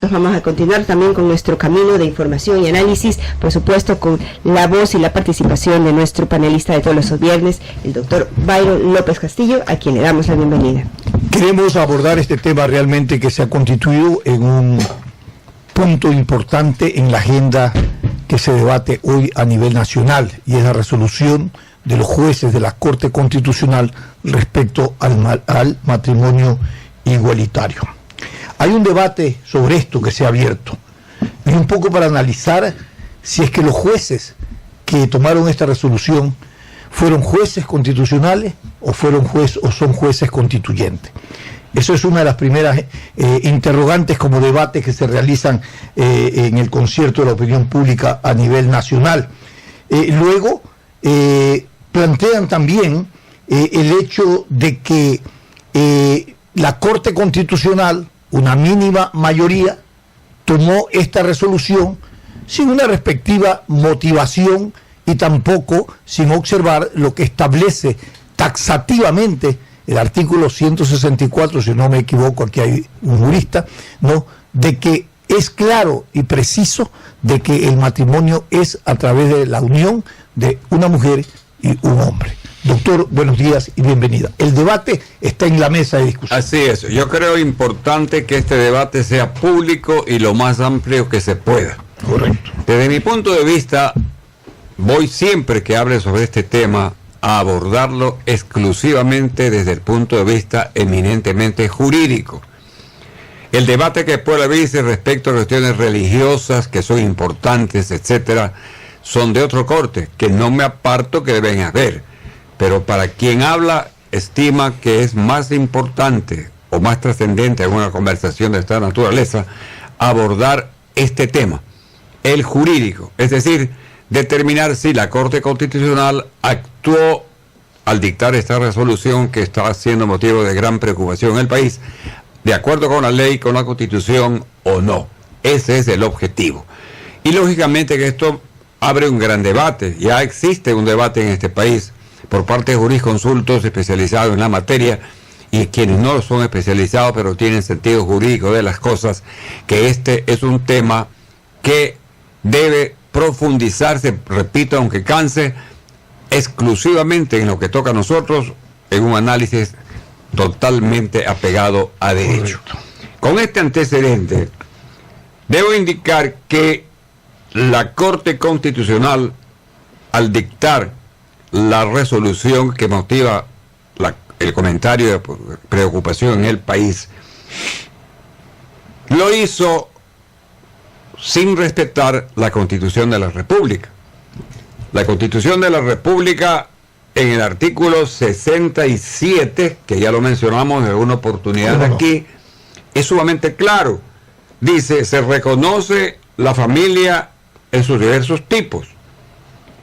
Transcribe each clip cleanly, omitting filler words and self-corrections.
minutos vamos a continuar también con nuestro camino de información y análisis, por supuesto con la voz y la participación de nuestro panelista de todos los viernes, el doctor Byron López Castillo, a quien le damos la bienvenida. Queremos abordar este tema realmente que se ha constituido en un punto importante en la agenda que se debate hoy a nivel nacional, y es la resolución de los jueces de la Corte Constitucional respecto al matrimonio igualitario. Hay un debate sobre esto que se ha abierto, y un poco para analizar si es que los jueces que tomaron esta resolución fueron jueces constitucionales o son jueces constituyentes. Eso es una de las primeras interrogantes como debates que se realizan en el concierto de la opinión pública a nivel nacional. Luego plantean también el hecho de que la Corte Constitucional, una mínima mayoría, tomó esta resolución sin una respectiva motivación y tampoco sin observar lo que establece taxativamente el artículo 164, si no me equivoco, aquí hay un jurista, ¿no?, de que es claro y preciso de que el matrimonio es a través de la unión de una mujer y un hombre. Doctor, buenos días y bienvenida. El debate está en la mesa de discusión. Así es, yo creo importante que este debate sea público y lo más amplio que se pueda. Correcto. Desde mi punto de vista, voy siempre que hable sobre este tema a abordarlo exclusivamente desde el punto de vista eminentemente jurídico. El debate que pueda haberse respecto a cuestiones religiosas que son importantes, etcétera, son de otro corte, que no me aparto que deben haber. Pero para quien habla, estima que es más importante o más trascendente en una conversación de esta naturaleza abordar este tema, el jurídico, es decir, determinar si la Corte Constitucional actuó al dictar esta resolución que está siendo motivo de gran preocupación en el país, de acuerdo con la ley, con la Constitución o no. Ese es el objetivo. Y lógicamente que esto abre un gran debate. Ya existe un debate en este país por parte de jurisconsultos especializados en la materia y quienes no son especializados pero tienen sentido jurídico de las cosas, que este es un tema que debe profundizarse, repito, aunque canse, exclusivamente en lo que toca a nosotros, en un análisis totalmente apegado a derecho. Correcto. Con este antecedente, debo indicar que la Corte Constitucional, al dictar la resolución que motiva el comentario de preocupación en el país, lo hizo sin respetar la Constitución de la República. La Constitución de la República, en el artículo 67, que ya lo mencionamos en una oportunidad aquí, es sumamente claro. Dice, se reconoce la familia en sus diversos tipos.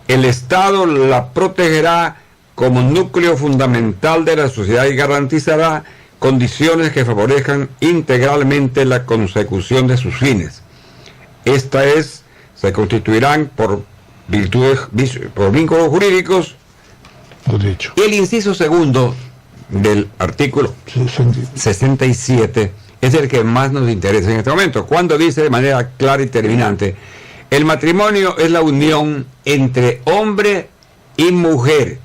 El Estado la protegerá como núcleo fundamental de la sociedad y garantizará condiciones que favorezcan integralmente la consecución de sus fines. Se constituirán por vínculos jurídicos. Y el inciso segundo del artículo 67 es el que más nos interesa en este momento, cuando dice de manera clara y terminante: el matrimonio es la unión entre hombre y mujer.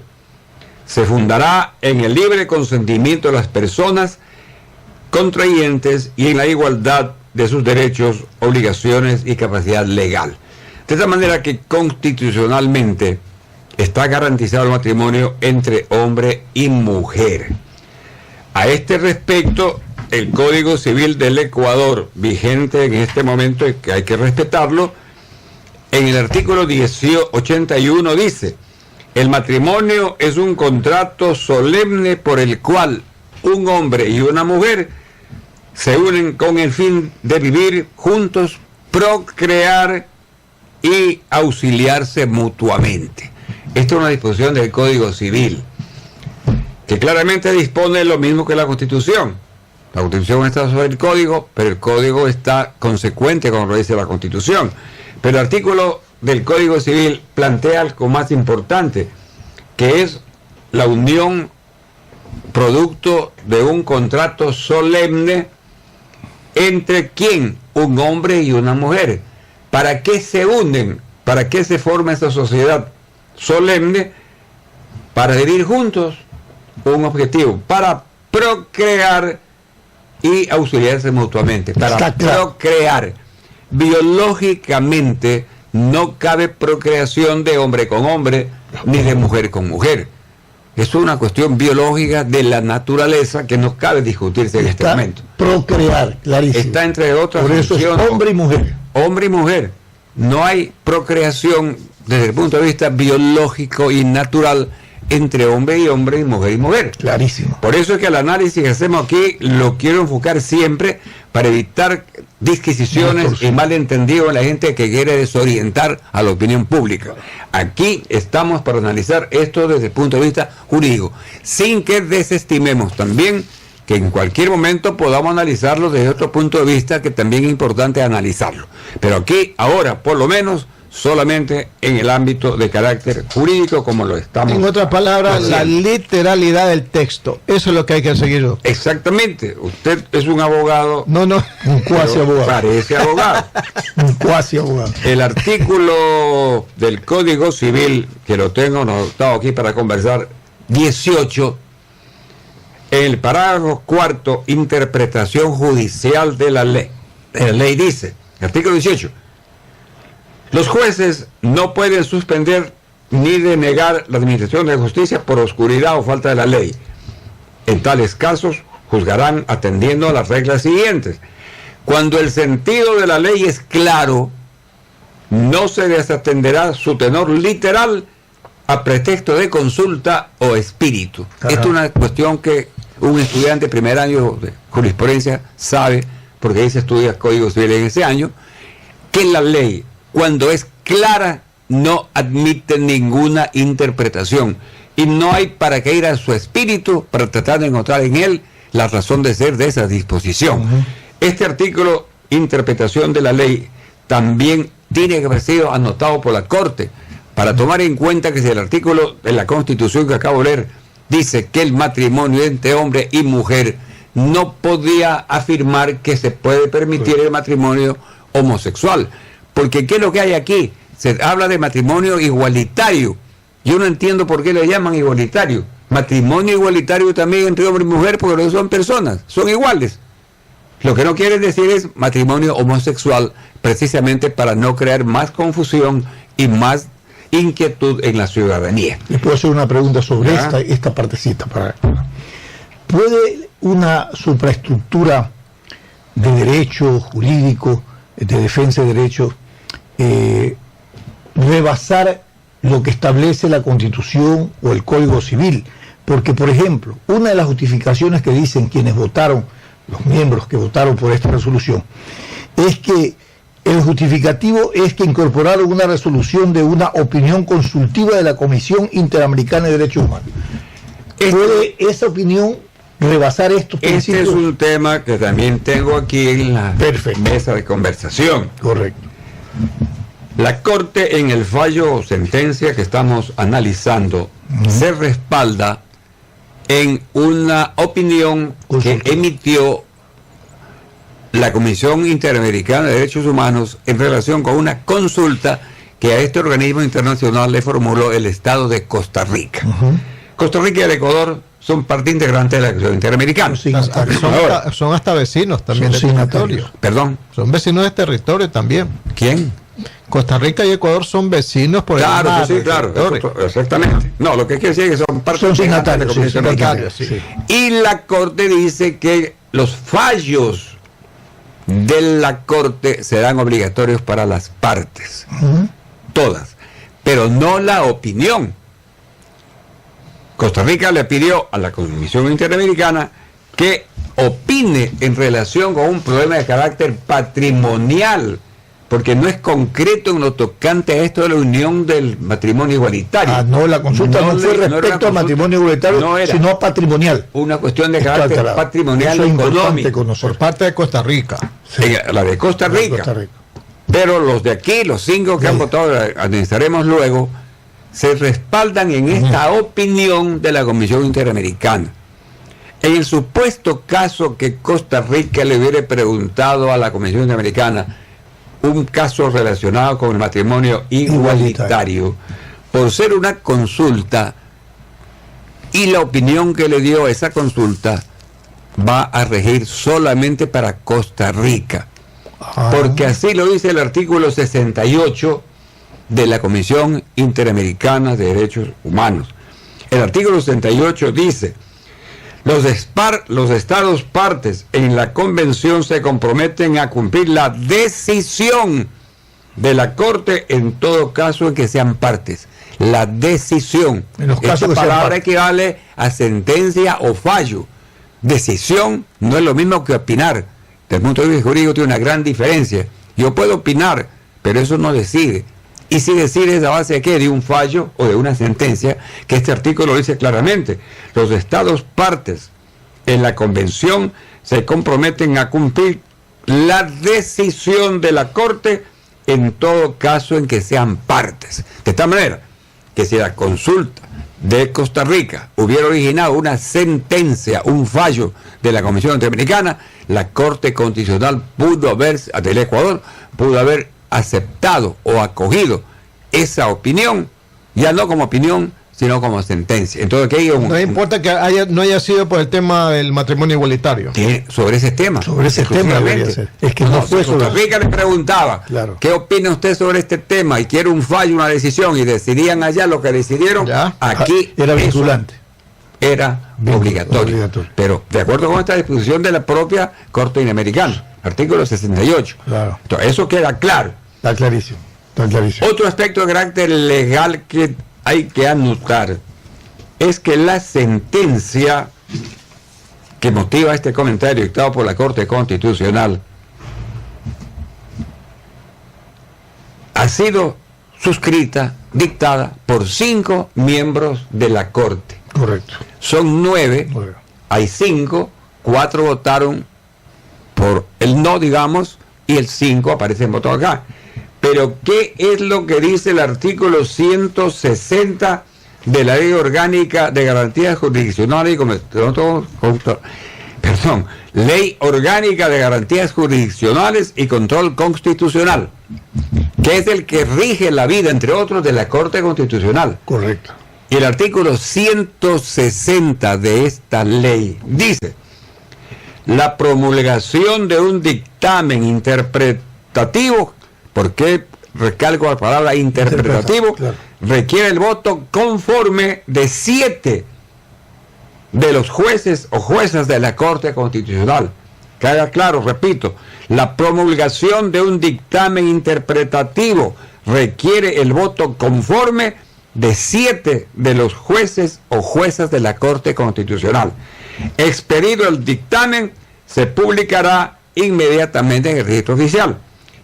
Se fundará en el libre consentimiento de las personas contrayentes y en la igualdad de sus derechos, obligaciones y capacidad legal. De esta manera que constitucionalmente está garantizado el matrimonio entre hombre y mujer. A este respecto, el Código Civil del Ecuador, vigente en este momento y que hay que respetarlo, en el artículo 81 dice: el matrimonio es un contrato solemne por el cual un hombre y una mujer se unen con el fin de vivir juntos, procrear y auxiliarse mutuamente. Esta es una disposición del Código Civil que claramente dispone lo mismo que la Constitución. La Constitución está sobre el Código, pero el Código está consecuente con lo que dice la Constitución. Pero el artículo del Código Civil plantea algo más importante, que es la unión producto de un contrato solemne ¿Entre quién? Un hombre y una mujer. ¿Para qué se unen? ¿Para qué se forma esta sociedad solemne? Para vivir juntos, un objetivo, para procrear y auxiliarse mutuamente, para procrear. Biológicamente no cabe procreación de hombre con hombre, ni de mujer con mujer. Es una cuestión biológica de la naturaleza que no cabe discutirse en este momento. Procrear, clarísimo. Está entre otras por eso funciones, es hombre y mujer. Hombre y mujer. No hay procreación desde el punto de vista biológico y natural entre hombre y hombre y mujer. Clarísimo. Por eso es que el análisis que hacemos aquí lo quiero enfocar siempre para evitar disquisiciones y malentendidos en la gente que quiere desorientar a la opinión pública. Aquí estamos para analizar esto desde el punto de vista jurídico, sin que desestimemos también que en cualquier momento podamos analizarlo desde otro punto de vista, que también es importante analizarlo. Pero aquí, ahora, por lo menos, solamente en el ámbito de carácter jurídico, como lo estamos. En otras palabras, haciendo. La literalidad del texto. Eso es lo que hay que seguir. Exactamente. Usted es un abogado. No, un cuasi abogado. Parece abogado. Un cuasi abogado. El artículo del Código Civil, que lo tengo anotado aquí para conversar, 18, en el parágrafo 4, interpretación judicial de la ley. La ley dice, artículo 18. Los jueces no pueden suspender ni denegar la administración de justicia por oscuridad o falta de la ley. En tales casos, juzgarán atendiendo a las reglas siguientes. Cuando el sentido de la ley es claro, no se desatenderá su tenor literal a pretexto de consulta o espíritu. Esta es una cuestión que un estudiante de primer año de jurisprudencia sabe, porque ahí se estudia Código Civil en ese año, que la ley, cuando es clara, no admite ninguna interpretación y no hay para qué ir a su espíritu para tratar de encontrar en él la razón de ser de esa disposición. Este artículo, interpretación de la ley, también tiene que haber sido anotado por la Corte para tomar en cuenta que si el artículo de la Constitución que acabo de leer dice que el matrimonio entre hombre y mujer, no podía afirmar que se puede permitir el matrimonio homosexual. Porque ¿qué es lo que hay aquí? Se habla de matrimonio igualitario. Yo no entiendo por qué le llaman igualitario. Matrimonio igualitario también entre hombre y mujer, porque no son personas, son iguales. Lo que no quiere decir es matrimonio homosexual, precisamente para no crear más confusión y más inquietud en la ciudadanía. Les puedo hacer una pregunta sobre esta partecita. ¿Puede una supraestructura de derecho jurídico, de defensa de derechos, rebasar lo que establece la Constitución o el Código Civil? Porque, por ejemplo, una de las justificaciones que dicen quienes votaron, los miembros que votaron por esta resolución, es que el justificativo es que incorporaron una resolución de una opinión consultiva de la Comisión Interamericana de Derechos Humanos. ¿Puede esa opinión rebasar estos principios? Este es un tema que también tengo aquí en la mesa de conversación. Correcto. La Corte, en el fallo o sentencia que estamos analizando, se respalda en una opinión que emitió la Comisión Interamericana de Derechos Humanos en relación con una consulta que a este organismo internacional le formuló el Estado de Costa Rica. Costa Rica y el Ecuador son parte integrante de la Comisión Interamericana. Son hasta vecinos también de territorio. Perdón. Son vecinos de territorio también. ¿Quién? Costa Rica y Ecuador son vecinos por el mar. Claro, exactamente. No, lo que quiere decir es que son parte de la Comisión Interamericana. Y la Corte dice que los fallos de la Corte serán obligatorios para las partes, todas, pero no la opinión. Costa Rica le pidió a la Comisión Interamericana que opine en relación con un problema de carácter patrimonial, porque no es concreto en lo tocante a esto de la unión del matrimonio igualitario. No, la consulta no fue respecto al matrimonio igualitario, sino patrimonial. Una cuestión de carácter patrimonial económico. Por parte de Costa Rica. Sí. La de Costa Rica. Pero los de aquí, los 5 que han votado, analizaremos luego, se respaldan en esta opinión de la Comisión Interamericana. En el supuesto caso que Costa Rica le hubiera preguntado a la Comisión Interamericana un caso relacionado con el matrimonio igualitario, por ser una consulta, y la opinión que le dio esa consulta va a regir solamente para Costa Rica, porque así lo dice el artículo 68 de la Comisión Interamericana de Derechos Humanos. El artículo 68 dice: los estados partes en la convención se comprometen a cumplir la decisión de la Corte en todo caso en que sean partes. La decisión. En los casos esta que palabra equivale a sentencia o fallo. Decisión no es lo mismo que opinar. Desde el punto de vista jurídico tiene una gran diferencia. Yo puedo opinar, pero eso no decide. Y si decide es a base de qué, de un fallo o de una sentencia, que este artículo dice claramente: los estados partes en la convención se comprometen a cumplir la decisión de la Corte en todo caso en que sean partes. De tal manera que si la consulta de Costa Rica hubiera originado una sentencia, un fallo de la Comisión Interamericana, la Corte Constitucional del Ecuador pudo haber aceptado o acogido esa opinión, ya no como opinión, sino como sentencia. Entonces, ¿qué hay? No importa que no haya sido por el tema del matrimonio igualitario. Sobre ese tema. Sobre ese tema debería ser. Es que no fue Costa Rica le preguntaba, claro, ¿qué opina usted sobre este tema? Y quiere un fallo, una decisión, y decidían allá lo que decidieron. ¿Ya? Aquí era vinculante. Era obligatorio. Pero de acuerdo con esta disposición de la propia Corte Interamericana, artículo 68. Claro. Entonces, eso queda claro. Está clarísimo. Está clarísimo. Otro aspecto de carácter legal que hay que anotar es que la sentencia que motiva este comentario dictado por la Corte Constitucional ha sido suscrita, dictada por 5 miembros de la Corte. Correcto. Son 9, hay 5, 4 votaron por el no, digamos, y el 5 aparece en voto acá. Pero ¿qué es lo que dice el artículo 160 de la Ley Orgánica de Garantías Jurisdiccionales Ley Orgánica de Garantías Jurisdiccionales y Control Constitucional, que es el que rige la vida, entre otros, de la Corte Constitucional? Correcto. Y el artículo 160 de esta ley dice: la promulgación de un dictamen interpretativo, ¿por qué recalco la palabra interpretativo? Claro. Requiere el voto conforme de 7 de los jueces o juezas de la Corte Constitucional. Queda claro, repito, la promulgación de un dictamen interpretativo requiere el voto conforme de 7 de los jueces o juezas de la Corte Constitucional. Expedido el dictamen, se publicará inmediatamente en el registro oficial.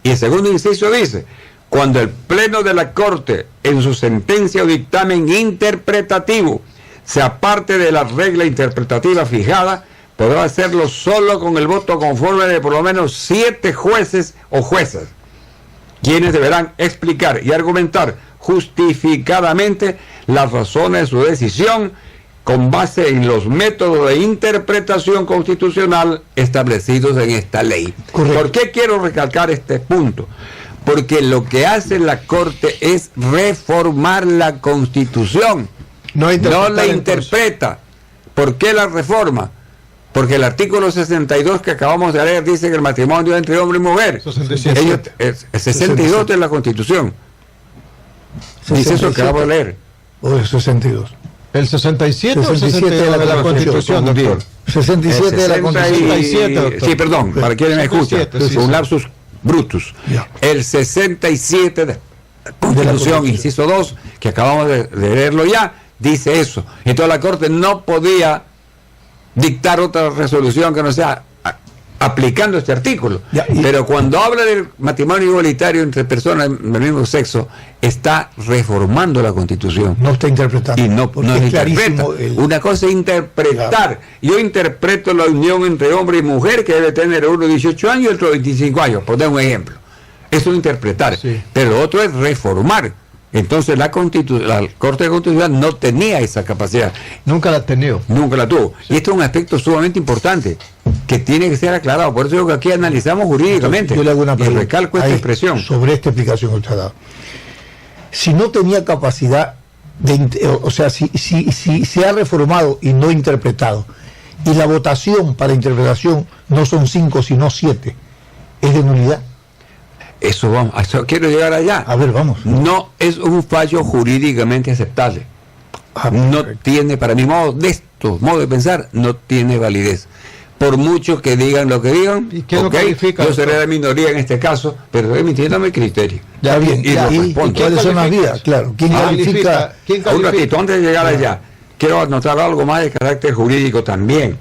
Y el segundo inciso dice: cuando el Pleno de la Corte, en su sentencia o dictamen interpretativo, se aparte de la regla interpretativa fijada, podrá hacerlo solo con el voto conforme de por lo menos 7 jueces o juezas, quienes deberán explicar y argumentar justificadamente las razones de su decisión con base en los métodos de interpretación constitucional establecidos en esta ley. Correcto. ¿Por qué quiero recalcar este punto? Porque lo que hace la Corte es reformar la Constitución, no la interpreta. ¿Por qué la reforma? Porque el artículo 62 que acabamos de leer dice que el matrimonio es entre hombre y mujer. 67. El 62 de la Constitución. 67. Dice eso que acabo de leer. O el 62. ¿El 67 o el 62 de la Constitución, doctor? 67 de la Constitución. 67, doctor. Sí, perdón, para quienes me escuchan, 67, sí, un sí. lapsus brutus. Ya. El 67 de la Constitución, inciso 2, que acabamos de leerlo ya, dice eso. Entonces la Corte no podía dictar otra resolución que no sea aplicando este artículo. Ya, pero cuando habla del matrimonio igualitario entre personas del mismo sexo, está reformando la Constitución. No está interpretando. Y no porque se es interpreta. clarísimo Una cosa es interpretar. Claro. Yo interpreto la unión entre hombre y mujer, que debe tener uno 18 años y otro 25 años, por dar un ejemplo. Eso es interpretar. Sí. Pero lo otro es reformar. Entonces la Corte Constitucional no tenía esa capacidad. Nunca la ha tenido. Nunca la tuvo. Y esto es un aspecto sumamente importante que tiene que ser aclarado. Por eso digo que aquí analizamos jurídicamente. Yo le hago una pregunta. Y recalco esta expresión. Sobre esta explicación que usted ha dado. Si no tenía capacidad o sea, si se ha reformado y no interpretado, y la votación para interpretación no son 5 sino 7, ¿es de nulidad? Eso quiero llegar allá. A ver, vamos. No es un fallo jurídicamente aceptable. No tiene, para mi modo de pensar, no tiene validez. Por mucho que digan lo que digan, ¿y qué lo califica? Yo seré de minoría en este caso, pero estoy emitiendo mi criterio. Ya bien, ¿y cuáles son las vías? Claro, ¿quién califica? Un ratito, antes de llegar allá, quiero anotar algo más de carácter jurídico también.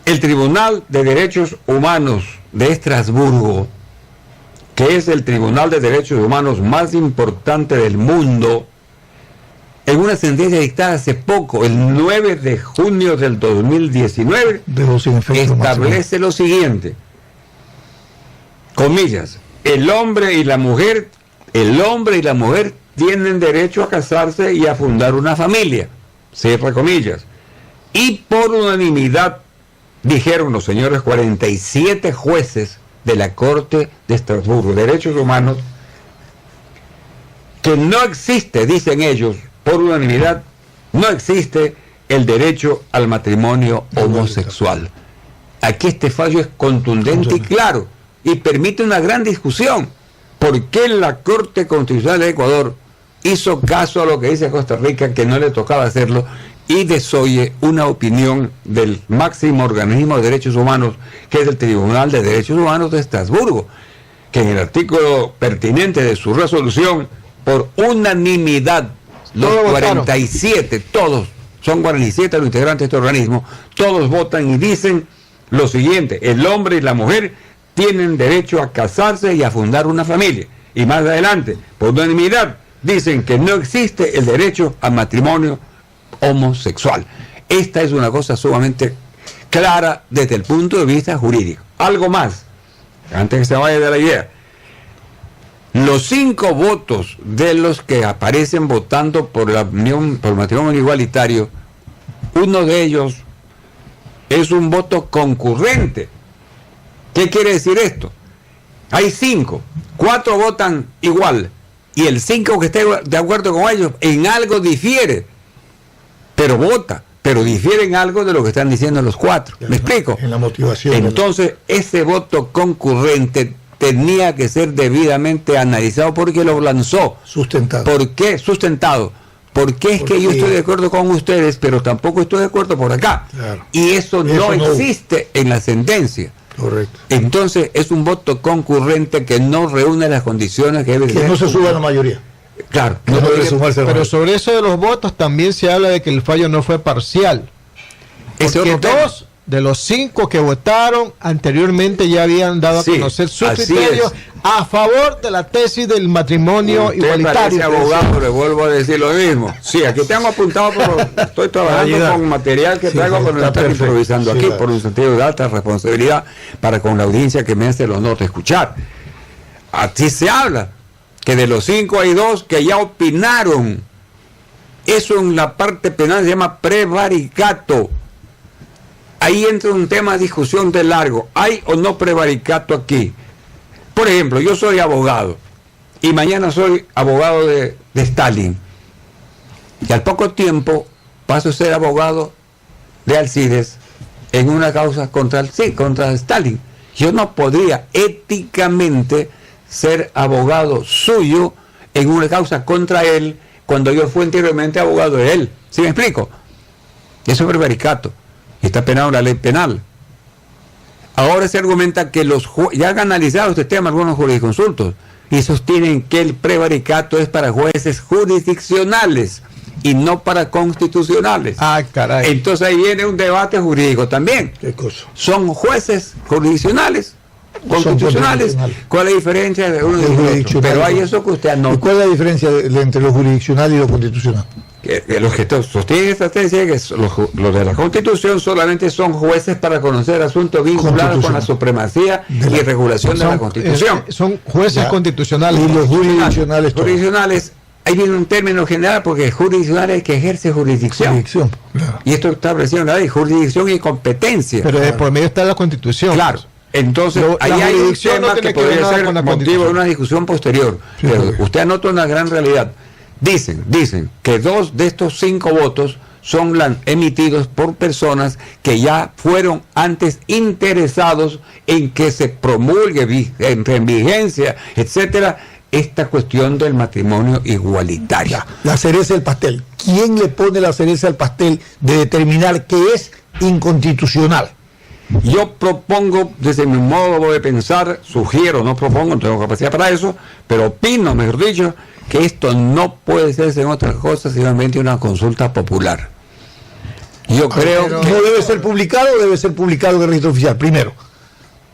El Tribunal de Derechos Humanos de Estrasburgo, que es el Tribunal de Derechos Humanos más importante del mundo, en una sentencia dictada hace poco, el 9 de junio del 2019, establece lo siguiente, comillas, el hombre y la mujer tienen derecho a casarse y a fundar una familia, cierra comillas, y por unanimidad dijeron los señores 47 jueces de la Corte de Estrasburgo de Derechos Humanos que no existe, dicen ellos, por unanimidad, no existe el derecho al matrimonio homosexual. Aquí este fallo es contundente y claro, y permite una gran discusión. ¿Por qué la Corte Constitucional de Ecuador hizo caso a lo que dice Costa Rica, que no le tocaba hacerlo, y desoye una opinión del máximo organismo de derechos humanos, que es el Tribunal de Derechos Humanos de Estrasburgo, que en el artículo pertinente de su resolución, por unanimidad, los 47, todos, son 47 los integrantes de este organismo, todos votan y dicen lo siguiente: el hombre y la mujer tienen derecho a casarse y a fundar una familia. Y más adelante, por unanimidad, dicen que no existe el derecho al matrimonio homosexual. Esta es una cosa sumamente clara desde el punto de vista jurídico. Algo más, antes que se vaya de la idea. Los 5 votos de los que aparecen votando por la unión, por matrimonio igualitario, uno de ellos es un voto concurrente. ¿Qué quiere decir esto? Hay 5, 4 votan igual, y el 5 que esté de acuerdo con ellos en algo difiere, pero vota, pero difiere en algo de lo que están diciendo los 4. ¿Me explico? En la motivación. Entonces, ese voto concurrente tenía que ser debidamente analizado porque lo lanzó. Sustentado. ¿Por qué? Sustentado. Porque es que yo estoy de acuerdo con ustedes, pero tampoco estoy de acuerdo por acá. Claro. Y eso no existe en la sentencia. Correcto. Entonces es un voto concurrente que no reúne las condiciones que debe que no se suba a la mayoría. Claro. No debe sumarse. Pero sobre eso de los votos también se habla de que el fallo no fue parcial. Porque 2 de los 5 que votaron anteriormente ya habían dado a conocer su criterio a favor de la tesis del matrimonio igualitario. Abogado, le vuelvo a decir lo mismo. Sí, aquí tengo apuntado, estoy trabajando con material que traigo, pero no estoy improvisando aquí por un sentido de alta responsabilidad para con la audiencia que me hace el honor de escuchar. Así se habla, que de los 5 hay 2 que ya opinaron. Eso en la parte penal se llama prevaricato. Ahí entra un tema de discusión de largo. ¿Hay o no prevaricato aquí? Por ejemplo, yo soy abogado y mañana soy abogado de Stalin. Y al poco tiempo paso a ser abogado de Alcides en una causa contra Stalin. Yo no podría éticamente ser abogado suyo en una causa contra él cuando yo fui anteriormente abogado de él. ¿Sí me explico? Eso es prevaricato. Está penado en la ley penal. Ahora se argumenta que ya han analizado este tema algunos jurisconsultos y sostienen que el prevaricato es para jueces jurisdiccionales y no para constitucionales. Ah, caray. Entonces ahí viene un debate jurídico también. ¿Qué cosa? Son jueces jurisdiccionales, constitucionales. ¿Cuál es la diferencia de uno y otro? Pero hay eso que usted anota. ¿Y cuál es la diferencia entre lo jurisdiccional y lo constitucional? los que sostienen esta tesis, que los de la Constitución solamente son jueces para conocer asuntos vinculados con la supremacía y regulación de la Constitución. Son jueces constitucionales. Y los jurisdiccionales. Jurisdiccionales, ahí viene un término general, porque jurisdiccional es que ejerce jurisdicción. Claro. Y esto está establecido en la ley, jurisdicción y competencia. Pero por medio está la Constitución. Claro. Entonces, ahí hay un tema que podría ser motivo de una discusión posterior. Sí, pero usted anota una gran realidad. Dicen que 2 de estos 5 votos son emitidos por personas que ya fueron antes interesados en que se promulgue en vigencia, etcétera, esta cuestión del matrimonio igualitario. La cereza del pastel. ¿Quién le pone la cereza al pastel de determinar que es inconstitucional? Yo propongo, desde mi modo de pensar, sugiero, no propongo, no tengo capacidad para eso, pero opino, mejor dicho, que esto no puede ser en otras cosas, sino solamente una consulta popular. Yo creo que no debe ser publicado, debe ser publicado en el registro oficial, primero.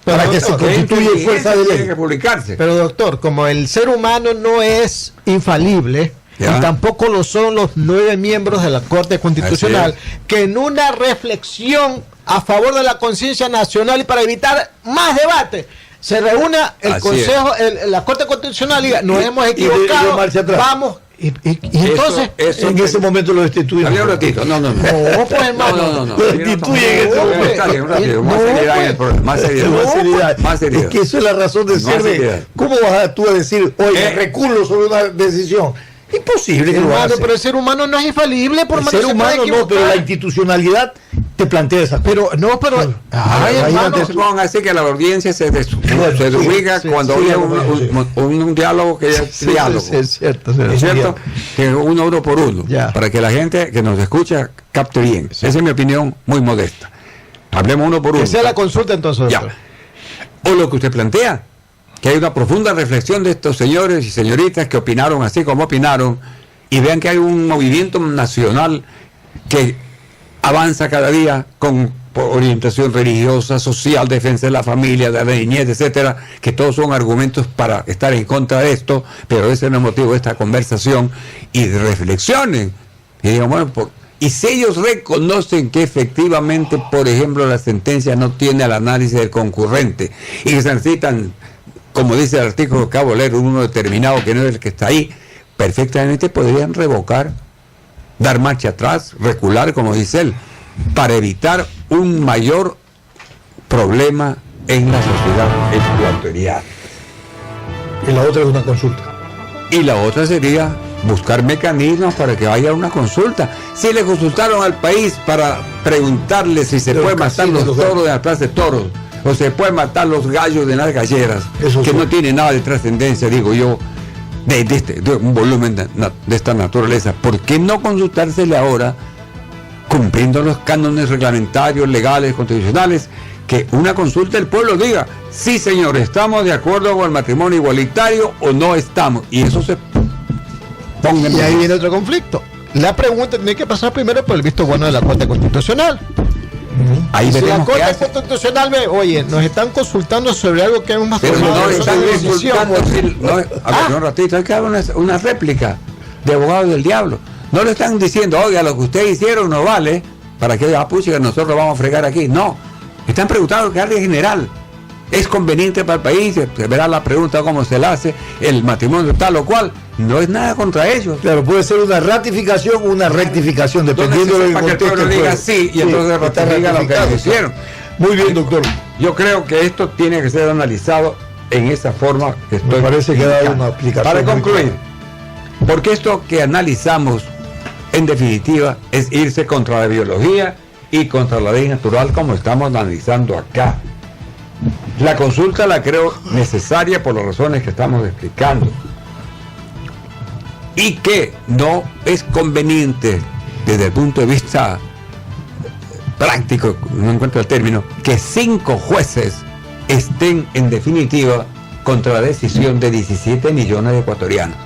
Para que se constituya fuerza de ley. Tiene que publicarse. Pero doctor, como el ser humano no es infalible, y tampoco lo son los 9 miembros de la Corte Constitucional, que en una reflexión a favor de la conciencia nacional y para evitar más debate, se reúna el Consejo, la Corte Constitucional y diga, nos hemos equivocado, vamos. Y entonces, eso en ese momento lo destituyen. Había un ratito, no. No, pues hermano. Lo destituyen Más seriedad. Es que eso es la razón de ser de. ¿Cómo vas tú a decir, oye, recurso sobre una decisión? Imposible, hermano, pero el ser humano no es infalible, por el ser humano no, pero la institucionalidad te plantea esa cosa. Hermano, supongan así que la audiencia se desubica cuando hay un diálogo que es diálogo. Es cierto. Que uno por uno, para que la gente que nos escucha capte bien. Esa es mi opinión muy modesta. Hablemos uno por uno. Que sea la consulta entonces. Ya. O lo que usted plantea, que hay una profunda reflexión de estos señores y señoritas que opinaron así como opinaron, y vean que hay un movimiento nacional que avanza cada día con orientación religiosa, social, defensa de la familia, de la niñez, etcétera, que todos son argumentos para estar en contra de esto, pero ese no es el motivo de esta conversación, y reflexionen y digan, bueno, y si ellos reconocen que efectivamente, por ejemplo, la sentencia no tiene el análisis del concurrente y que se necesitan, como dice el artículo que acabo de leer, uno determinado que no es el que está ahí, perfectamente podrían revocar, dar marcha atrás, recular, como dice él, para evitar un mayor problema en la sociedad ecuatoriana. Y la otra es una consulta. Y la otra sería buscar mecanismos para que haya una consulta. Si le consultaron al país para preguntarle si se puede matar los toros de la plaza de toros, o se puede matar los gallos de las galleras, que no tiene nada de trascendencia, digo yo, de un volumen de esta naturaleza. ¿Por qué no consultársele ahora, cumpliendo los cánones reglamentarios, legales, constitucionales, que una consulta del pueblo diga, sí señor, estamos de acuerdo con el matrimonio igualitario o no estamos? Y eso se ponga en... Y ahí viene otro conflicto. La pregunta tiene que pasar primero por el visto bueno de la Corte Constitucional. Ahí si la Corte hace. Constitucional ve, oye, nos están consultando sobre algo que es más pero no están consultando, un ratito, hay que dar una réplica de abogados del diablo. No le están diciendo, oiga, lo que ustedes hicieron no vale, para que pucha, nosotros vamos a fregar aquí. No, están preguntando que algo general es conveniente para el país, se verá la pregunta cómo se la hace, el matrimonio tal o cual, no es nada contra ellos. Claro, puede ser una ratificación o una rectificación, dependiendo del contexto. Que el pueblo diga sí, y entonces ratifica lo que hicieron. Muy bien, doctor. Yo creo que esto tiene que ser analizado en esa forma que estoy. Me parece que da una aplicación. Para concluir, porque esto que analizamos, en definitiva, es irse contra la biología y contra la ley natural, como estamos analizando acá. La consulta la creo necesaria por las razones que estamos explicando, y que no es conveniente desde el punto de vista práctico, no encuentro el término, que 5 jueces estén en definitiva contra la decisión de 17 millones de ecuatorianos,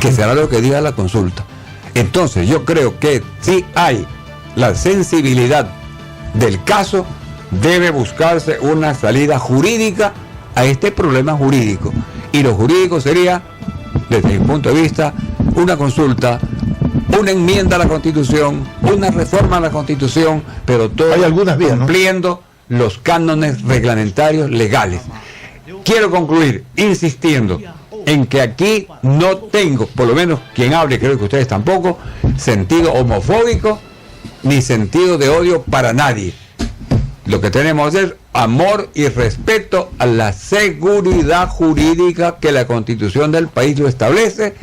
que será lo que diga la consulta. Entonces yo creo que si hay la sensibilidad del caso, debe buscarse una salida jurídica a este problema jurídico, y lo jurídico sería, desde mi punto de vista, una consulta una enmienda a la Constitución, una reforma a la Constitución, pero todo hay algunas vías, cumpliendo los cánones reglamentarios legales. Quiero concluir insistiendo en que aquí no tengo, por lo menos quien hable, creo que ustedes tampoco, sentido homofóbico ni sentido de odio para nadie. Lo que tenemos es amor y respeto a la seguridad jurídica que la Constitución del país lo establece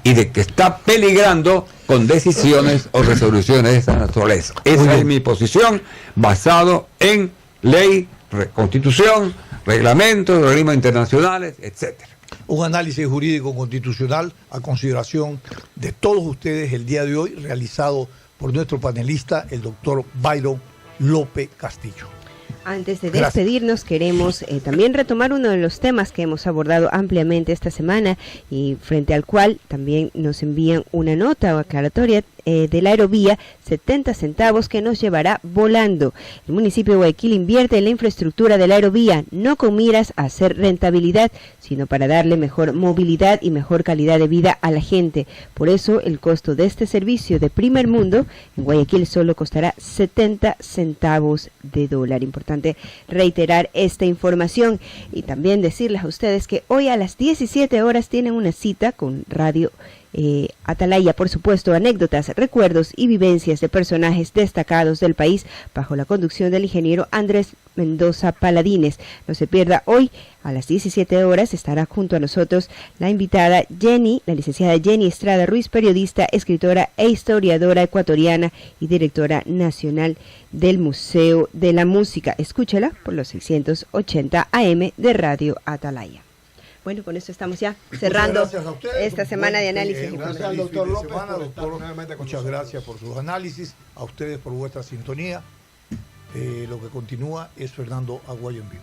y de que está peligrando con decisiones o resoluciones de esta naturaleza. Esa es mi posición, basado en ley, Constitución, reglamentos, organismos internacionales, etcétera. Un análisis jurídico constitucional a consideración de todos ustedes el día de hoy, realizado por nuestro panelista, el doctor Byron López Castillo. Antes de despedirnos, queremos también retomar uno de los temas que hemos abordado ampliamente esta semana y frente al cual también nos envían una nota o aclaratoria de la aerovía, 70 centavos que nos llevará volando. El municipio de Guayaquil invierte en la infraestructura de la aerovía, no con miras a hacer rentabilidad, sino para darle mejor movilidad y mejor calidad de vida a la gente. Por eso, el costo de este servicio de primer mundo en Guayaquil solo costará 70 centavos de dólar. Importante reiterar esta información y también decirles a ustedes que hoy a las 17 horas tienen una cita con Radio Atalaya, por supuesto, anécdotas, recuerdos y vivencias de personajes destacados del país bajo la conducción del ingeniero Andrés Mendoza Paladines. No se pierda hoy a las 17 horas, estará junto a nosotros la invitada Jenny, la licenciada Jenny Estrada Ruiz, periodista, escritora e historiadora ecuatoriana y directora nacional del Museo de la Música. Escúchela por los 680 AM de Radio Atalaya. Bueno, con esto estamos ya cerrando esta semana de análisis. Gracias al doctor López. Muchas gracias por sus análisis, a ustedes por vuestra sintonía. Lo que continúa es Fernando Aguayo en vivo.